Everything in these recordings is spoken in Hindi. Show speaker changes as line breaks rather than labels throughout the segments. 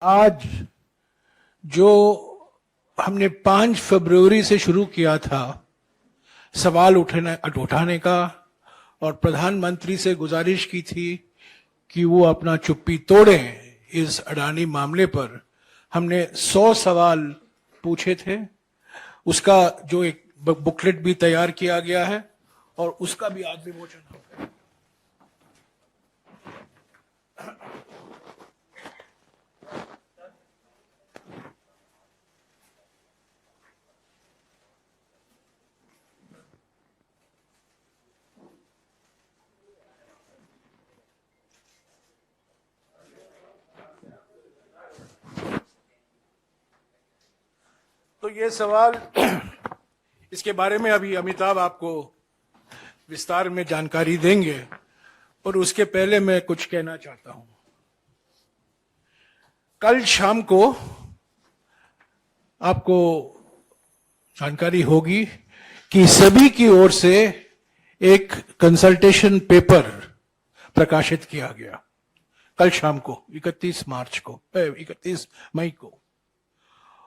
आज जो हमने 5 फरवरी से शुरू किया था सवाल उठाने का और प्रधानमंत्री से गुजारिश की थी कि वो अपना चुप्पी तोड़ें इस अडानी मामले पर, हमने 100 सवाल पूछे थे। उसका जो एक बुकलेट भी तैयार किया गया है और उसका भी आज विमोचन होगा। तो ये सवाल, इसके बारे में अभी अमिताभ आपको विस्तार में जानकारी देंगे, और उसके पहले मैं कुछ कहना चाहता हूं। कल शाम को आपको जानकारी होगी कि सभी की ओर से एक कंसल्टेशन पेपर प्रकाशित किया गया। कल शाम को 31 मई को,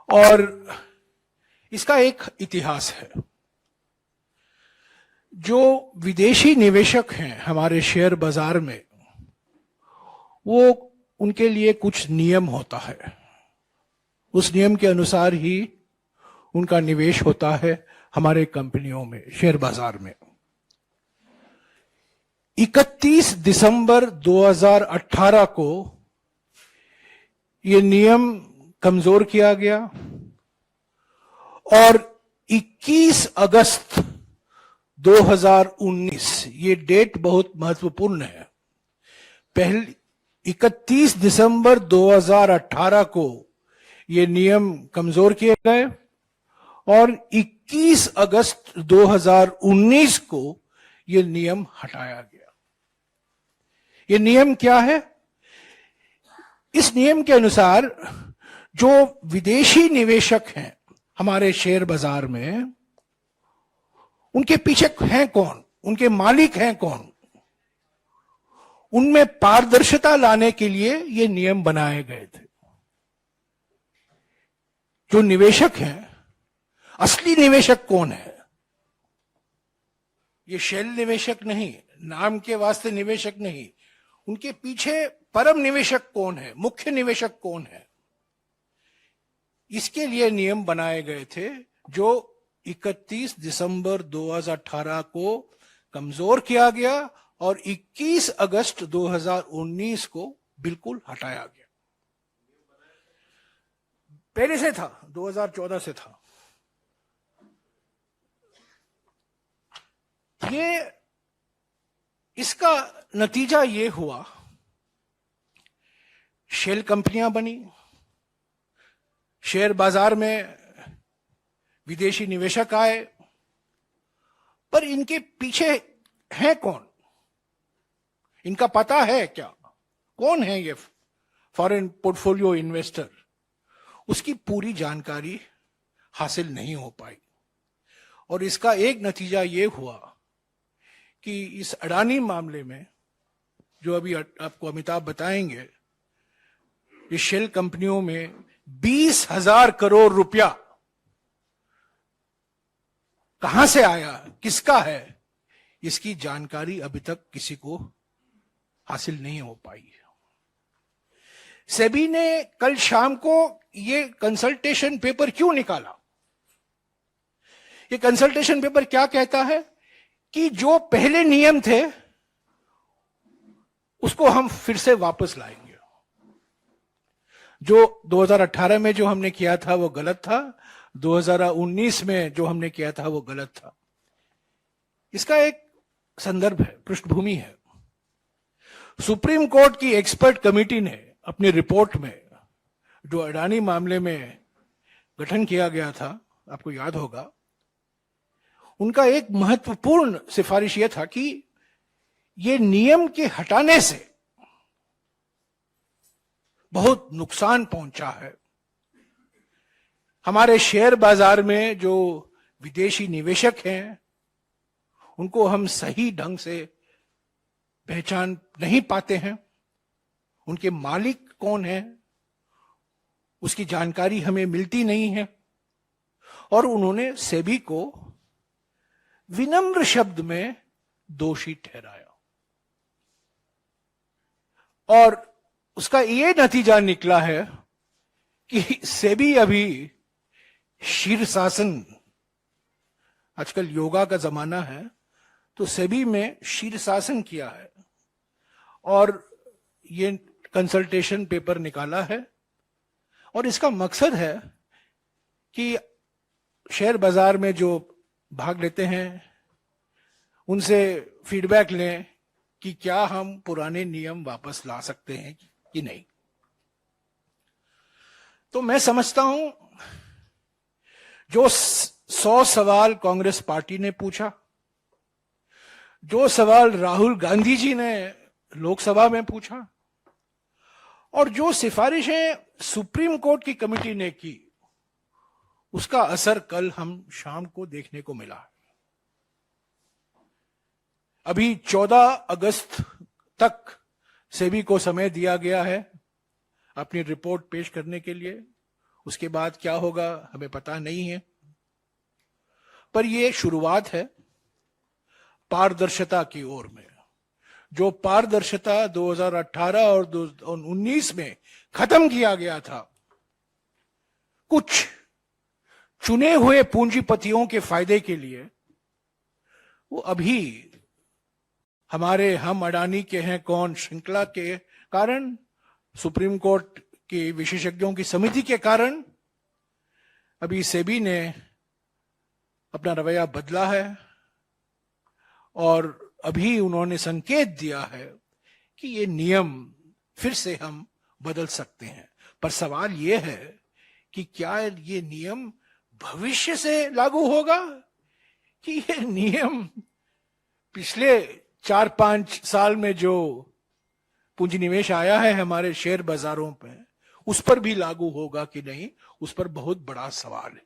और इसका एक इतिहास है। जो विदेशी निवेशक हैं हमारे शेयर बाजार में, वो उनके लिए कुछ नियम होता है। उस नियम के अनुसार ही उनका निवेश होता है हमारे कंपनियों में, शेयर बाजार में। 31 दिसंबर 2018 को ये नियम कमजोर किया गया और 21 अगस्त 2019, ये डेट बहुत महत्वपूर्ण है। पहले 31 दिसंबर 2018 को ये नियम कमजोर किए गए और 21 अगस्त 2019 को ये नियम हटाया गया। ये नियम क्या है? इस नियम के अनुसार जो विदेशी निवेशक हैं हमारे शेयर बाजार में, उनके पीछे हैं कौन, उनके मालिक हैं कौन, उनमें पारदर्शिता लाने के लिए ये नियम बनाए गए थे। जो निवेशक हैं, असली निवेशक कौन है? ये शेल निवेशक नहीं, नाम के वास्ते निवेशक नहीं। उनके पीछे परम निवेशक कौन है, मुख्य निवेशक कौन है? इसके लिए नियम बनाए गए थे, जो 31 दिसंबर 2018 को कमजोर किया गया और 21 अगस्त 2019 को बिल्कुल हटाया गया। पहले से था, 2014 से था। इसका नतीजा ये हुआ, शेल कंपनियां बनी, शेयर बाजार में विदेशी निवेशक आए, पर इनके पीछे है कौन? इनका पता है क्या? कौन है ये फॉरेन पोर्टफोलियो इन्वेस्टर? उसकी पूरी जानकारी हासिल नहीं हो पाई और इसका एक नतीजा ये हुआ कि इस अडानी मामले में, जो अभी आपको अमिताभ बताएंगे, इस शेल कंपनियों में 20,000 करोड़ रुपया कहां से आया, किसका है, इसकी जानकारी अभी तक किसी को हासिल नहीं हो पाई। सेबी ने कल शाम को ये कंसल्टेशन पेपर क्यों निकाला? ये कंसल्टेशन पेपर क्या कहता है कि जो पहले नियम थे उसको हम फिर से वापस लाएंगे। जो 2018 में जो हमने किया था वो गलत था, 2019 में जो हमने किया था वो गलत था। इसका एक संदर्भ है, पृष्ठभूमि है। सुप्रीम कोर्ट की एक्सपर्ट कमेटी ने अपनी रिपोर्ट में, जो अडानी मामले में गठन किया गया था, आपको याद होगा, उनका एक महत्वपूर्ण सिफारिश यह था कि ये नियम के हटाने से बहुत नुकसान पहुंचा है। हमारे शेयर बाजार में जो विदेशी निवेशक हैं, उनको हम सही ढंग से पहचान नहीं पाते हैं। उनके मालिक कौन है, उसकी जानकारी हमें मिलती नहीं है, और उन्होंने सेबी को विनम्र शब्द में दोषी ठहराया। और उसका ये नतीजा निकला है कि सेबी अभी शीर्षासन, आजकल योगा का जमाना है, तो सेबी में शीर्षासन किया है और ये कंसल्टेशन पेपर निकाला है। और इसका मकसद है कि शेयर बाजार में जो भाग लेते हैं उनसे फीडबैक लें कि क्या हम पुराने नियम वापस ला सकते हैं कि नहीं। तो मैं समझता हूं जो 100 सवाल कांग्रेस पार्टी ने पूछा, जो सवाल राहुल गांधी जी ने लोकसभा में पूछा, और जो सिफारिशें सुप्रीम कोर्ट की कमेटी ने की, उसका असर कल हम शाम को देखने को मिला। अभी 14 अगस्त तक सेबी को समय दिया गया है अपनी रिपोर्ट पेश करने के लिए। उसके बाद क्या होगा हमें पता नहीं है, पर यह शुरुआत है पारदर्शिता की ओर में। जो पारदर्शिता 2018 और 2019 में खत्म किया गया था, कुछ चुने हुए पूंजीपतियों के फायदे के लिए, वो अभी हमारे हम अडानी के हैं कौन श्रृंखला के कारण, सुप्रीम कोर्ट की विशेषज्ञों की समिति के कारण अभी सेबी ने अपना रवैया बदला है और अभी उन्होंने संकेत दिया है कि ये नियम फिर से हम बदल सकते हैं। पर सवाल ये है कि क्या ये नियम भविष्य से लागू होगा कि ये नियम पिछले 4-5 साल में जो पूंजी निवेश आया है हमारे शेयर बाजारों पे, उस पर भी लागू होगा कि नहीं, उस पर बहुत बड़ा सवाल है।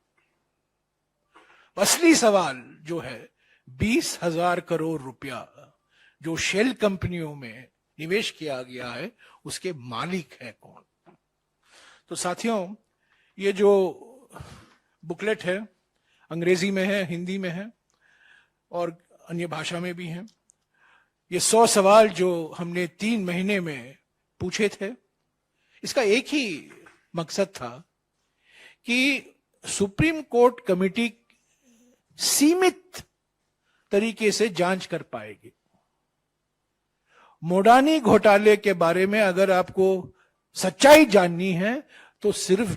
असली सवाल जो है 20,000 करोड़ रुपया जो शेल कंपनियों में निवेश किया गया है, उसके मालिक है कौन। तो साथियों, ये जो बुकलेट है अंग्रेजी में है, हिंदी में है और अन्य भाषा में भी है। ये 100 सवाल जो हमने 3 महीने में पूछे थे, इसका एक ही मकसद था कि सुप्रीम कोर्ट कमेटी सीमित तरीके से जांच कर पाएगी। मोडानी घोटाले के बारे में अगर आपको सच्चाई जाननी है तो सिर्फ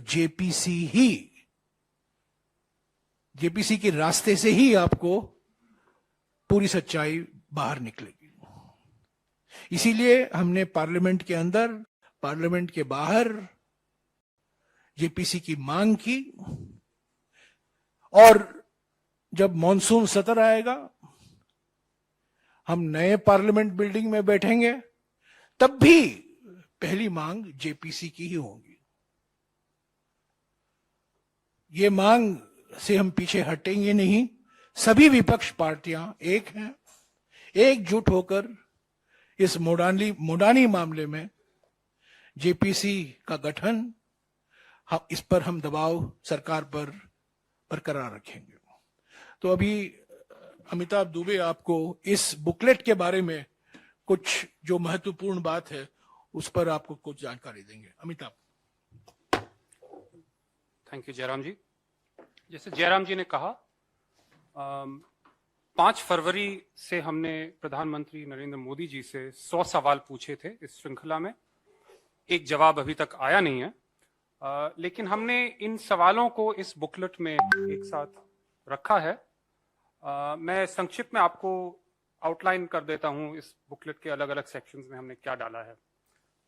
जेपीसी के रास्ते से ही आपको पूरी सच्चाई बाहर निकलेगी। इसीलिए हमने पार्लियामेंट के अंदर, पार्लियामेंट के बाहर जेपीसी की मांग की, और जब मॉनसून सत्र आएगा, हम नए पार्लियामेंट बिल्डिंग में बैठेंगे, तब भी पहली मांग जेपीसी की ही होगी। ये मांग से हम पीछे हटेंगे नहीं। सभी विपक्ष पार्टियां एक हैं, एकजुट होकर इस मोडानी मामले में जेपीसी का गठन, इस पर हम दबाव सरकार पर बरकरार रखेंगे। तो अभी अमिताभ दुबे आपको इस बुकलेट के बारे में कुछ जो महत्वपूर्ण बात है उस पर आपको कुछ जानकारी देंगे। अमिताभ।
थैंक यू जयराम जी। जैसे जयराम जी ने कहा, 5 फरवरी से हमने प्रधानमंत्री नरेंद्र मोदी जी से 100 सवाल पूछे थे इस श्रृंखला में। एक जवाब अभी तक आया नहीं है, लेकिन हमने इन सवालों को इस बुकलेट में एक साथ रखा है। मैं संक्षिप्त में आपको आउटलाइन कर देता हूं इस बुकलेट के अलग अलग सेक्शंस में हमने क्या डाला है।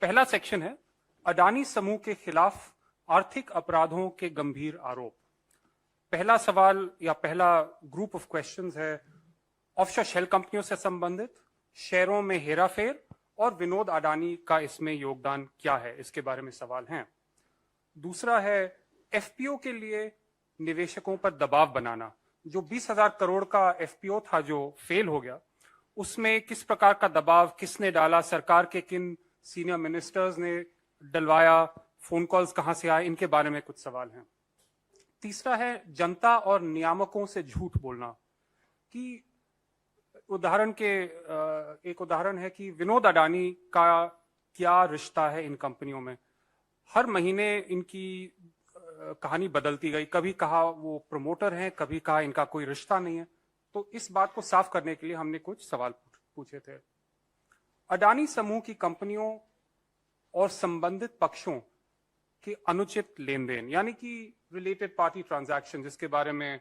पहला सेक्शन है अडानी समूह के खिलाफ आर्थिक अपराधों के गंभीर आरोप। पहला सवाल या पहला ग्रुप ऑफ क्वेश्चंस है ऑफशोर शेल कंपनियों से संबंधित, शेयरों में हेराफेर और विनोद अडानी का इसमें योगदान क्या है, इसके बारे में सवाल हैं। दूसरा है एफपीओ के लिए निवेशकों पर दबाव बनाना। जो 20,000 करोड़ का एफपीओ था जो फेल हो गया, उसमें किस प्रकार का दबाव किसने डाला, सरकार के किन सीनियर मिनिस्टर्स ने डलवाया, फोन कॉल्स कहां से आए, इनके बारे में कुछ सवाल हैं। तीसरा है जनता और नियामकों से झूठ बोलना, कि एक उदाहरण है कि विनोद अडानी का क्या रिश्ता है इन कंपनियों में। हर महीने इनकी कहानी बदलती गई, कभी कहा वो प्रमोटर हैं, कभी कहा इनका कोई रिश्ता नहीं है। तो इस बात को साफ करने के लिए हमने कुछ सवाल पूछे थे। अडानी समूह की कंपनियों और संबंधित पक्षों के अनुचित लेन देन, यानी कि रिलेटेड पार्टी ट्रांजैक्शन, जिसके बारे में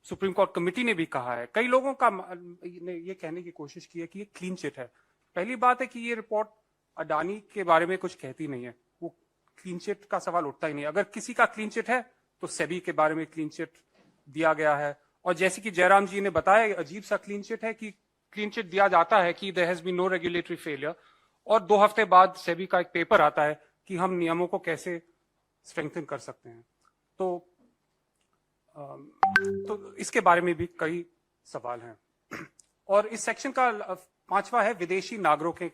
सुप्रीम कोर्ट कमेटी ने भी कहा है। कई लोगों का ने ये कहने की कोशिश की है कि ये क्लीन चिट है। पहली बात है कि ये रिपोर्ट अडानी के बारे में कुछ कहती नहीं है, वो क्लीन चिट का सवाल उठता ही नहीं। अगर किसी का क्लीन चिट है तो सेबी के बारे में क्लीन चिट दिया गया है। और जैसे कि जयराम जी ने बताया, अजीब सा क्लीन चिट है कि क्लीन चिट दिया जाता है कि there has been no regulatory failure, और 2 हफ्ते बाद सेबी का एक पेपर आता है कि हम नियमों को कैसे स्ट्रेंथन कर सकते हैं। तो इसके बारे में भी कई सवाल हैं। और इस सेक्शन का 5वां है विदेशी नागरिकों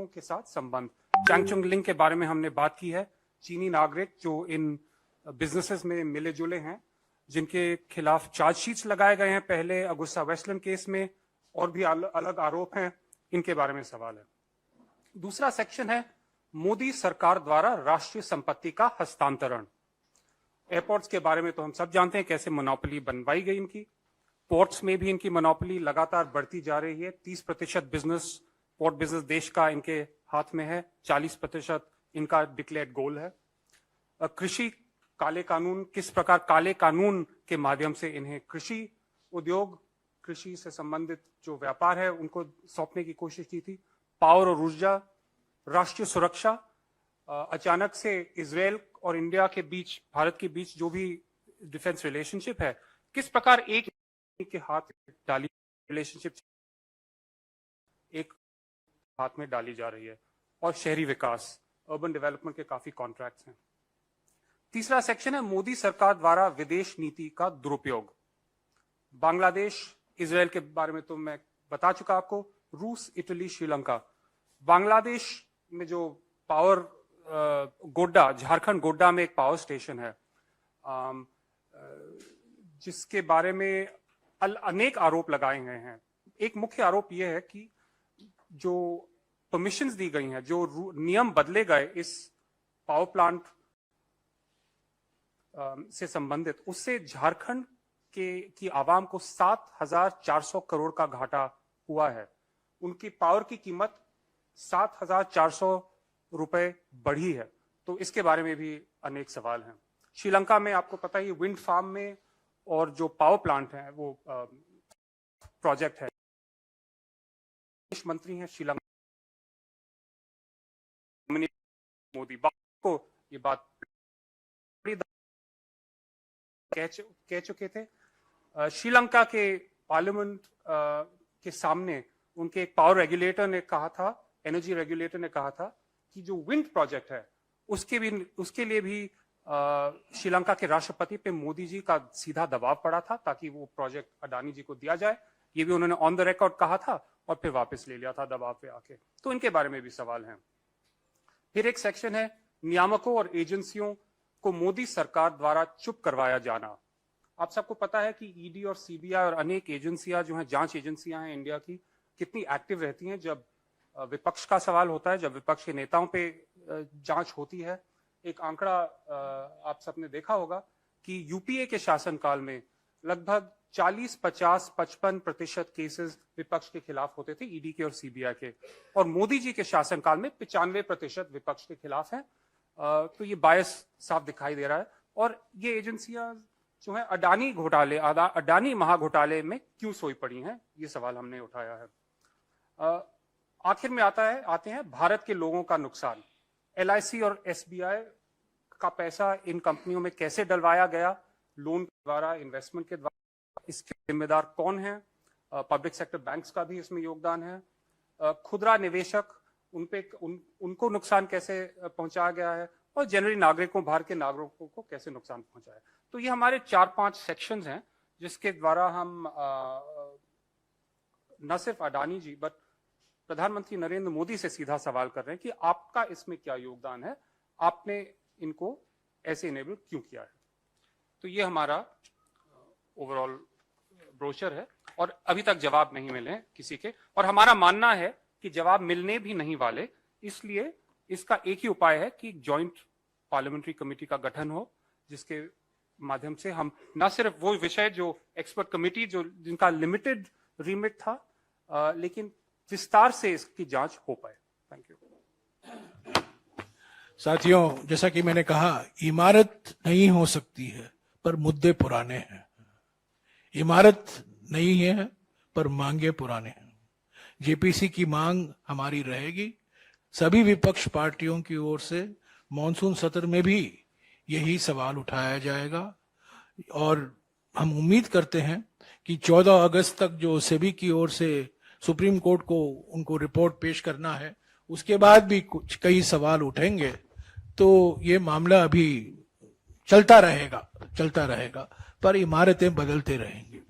के साथ संबंध। चैंगचुंग लिंग के बारे में हमने बात की है। चीनी नागरिक जो इन बिजनेसेस में मिले जुले हैं, जिनके खिलाफ चार्जशीट्स लगाए गए हैं पहले अगुस्ता वेस्टलैंड केस में, और भी अलग आरोप हैं, इनके बारे में सवाल है। दूसरा सेक्शन है मोदी सरकार द्वारा राष्ट्रीय संपत्ति का हस्तांतरण। एयरपोर्ट्स के बारे में तो हम सब जानते हैं कैसे मोनोपोली बनवाई गई इनकी। पोर्ट्स में भी इनकी मोनोपोली लगातार बढ़ती जा रही है। 30% पोर्ट बिजनेस देश का इनके हाथ में है, 40% इनका डिक्लेयर्ड गोल है। कृषि काले कानून, किस प्रकार काले कानून के माध्यम से इन्हें कृषि उद्योग, कृषि से संबंधित जो व्यापार है उनको सौंपने की कोशिश की थी। पावर और ऊर्जा, राष्ट्रीय सुरक्षा, अचानक से इजराइल और इंडिया के बीच, भारत के बीच जो भी डिफेंस रिलेशनशिप है, किस प्रकार एक के हाथ डाली रिलेशनशिप एक हाथ में डाली जा रही है। और शहरी विकास, अर्बन डेवलपमेंट के काफी कॉन्ट्रैक्ट्स हैं। तीसरा सेक्शन है मोदी सरकार द्वारा विदेश नीति का दुरुपयोग। बांग्लादेश, इजराइल के बारे में तो मैं बता चुका आपको। रूस, इटली, श्रीलंका। बांग्लादेश में जो पावर गोड्डा, झारखंड गोड्डा में एक पावर स्टेशन है, जिसके बारे में अनेक आरोप लगाए गए हैं। एक मुख्य आरोप यह है कि जो परमिशंस दी गई हैं, जो नियम बदले गए इस पावर प्लांट से संबंधित, उससे झारखंड की आवाम को 7,400 करोड़ का घाटा हुआ है। उनकी पावर की कीमत 7,400 रुपए बढ़ी है। तो इसके बारे में भी अनेक सवाल हैं। श्रीलंका में आपको पता ही, विंड फार्म में और जो पावर प्लांट है वो प्रोजेक्ट है। विदेश मंत्री हैं श्रीलंका मोदी, को ये बात कह चुके थे। श्रीलंका के पार्लियामेंट के सामने उनके एक पावर रेगुलेटर ने कहा था, एनर्जी रेगुलेटर ने कहा था कि जो विंड प्रोजेक्ट है उसके लिए भी श्रीलंका के राष्ट्रपति पे मोदी जी का सीधा दबाव पड़ा था ताकि वो प्रोजेक्ट अडानी जी को दिया जाए। ये भी उन्होंने ऑन द रिकॉर्ड कहा था और फिर वापस ले लिया था दबाव पे आके। तो इनके बारे में भी सवाल हैं। फिर एक सेक्शन है नियामकों और एजेंसियों को मोदी सरकार द्वारा चुप करवाया जाना। आप सबको पता है कि ईडी और सीबीआई और अनेक एजेंसियां जो हैं, जांच एजेंसियां हैं इंडिया की, कितनी एक्टिव रहती हैं जब विपक्ष का सवाल होता है, जब विपक्ष के नेताओं पे जांच होती है। एक आंकड़ा आप सबने देखा होगा कि यूपीए के शासनकाल में लगभग 40, 50, 55% केसेस विपक्ष के खिलाफ होते थे, ईडी के और सीबीआई के, और मोदी जी के शासनकाल में 95% विपक्ष के खिलाफ है। तो ये बायस साफ दिखाई दे रहा है। और ये एजेंसियां जो है अडानी महाघोटाले में क्यों सोई पड़ी हैं, ये सवाल हमने उठाया है। आखिर में आते हैं भारत के लोगों का नुकसान। एलआईसी और एसबीआई का पैसा इन कंपनियों में कैसे डलवाया गया, लोन के द्वारा, इन्वेस्टमेंट के द्वारा, इसके जिम्मेदार कौन है? पब्लिक सेक्टर बैंक्स का भी इसमें योगदान है। खुदरा निवेशक, उनको नुकसान कैसे पहुंचाया गया है, और जनरली नागरिकों, भारत के नागरिकों को कैसे नुकसान पहुंचा है। तो ये हमारे 4-5 सेक्शंस हैं जिसके द्वारा हम न सिर्फ अडानी जी बट प्रधानमंत्री नरेंद्र मोदी से सीधा सवाल कर रहे हैं कि आपका इसमें क्या योगदान है, आपने इनको ऐसे इनेबल क्यों किया है। तो ये हमारा ओवरऑल ब्रोशर है और अभी तक जवाब नहीं मिले हैं किसी के, और हमारा मानना है कि जवाब मिलने भी नहीं वाले। इसलिए इसका एक ही उपाय है कि जॉइंट पार्लियामेंट्री कमेटी का गठन हो, जिसके माध्यम से हम न सिर्फ वो विषय जो एक्सपर्ट कमेटी जो जिनका लिमिटेड रीमिट था, लेकिन विस्तार से इसकी जांच हो पाए। Thank you.
साथियों, जैसा कि मैंने कहा, इमारत नहीं हो सकती है पर मुद्दे पुराने हैं। इमारत नहीं है पर मांगे पुराने हैं। जेपीसी की मांग हमारी रहेगी। सभी विपक्ष पार्टियों की ओर से मॉनसून सत्र में भी यही सवाल उठाया जाएगा और हम उम्मीद करते हैं कि 14 अगस्त तक जो सेबी की ओर से सुप्रीम कोर्ट को उनको रिपोर्ट पेश करना है, उसके बाद भी कुछ कई सवाल उठेंगे। तो ये मामला अभी चलता रहेगा पर इमारतें बदलते रहेंगी।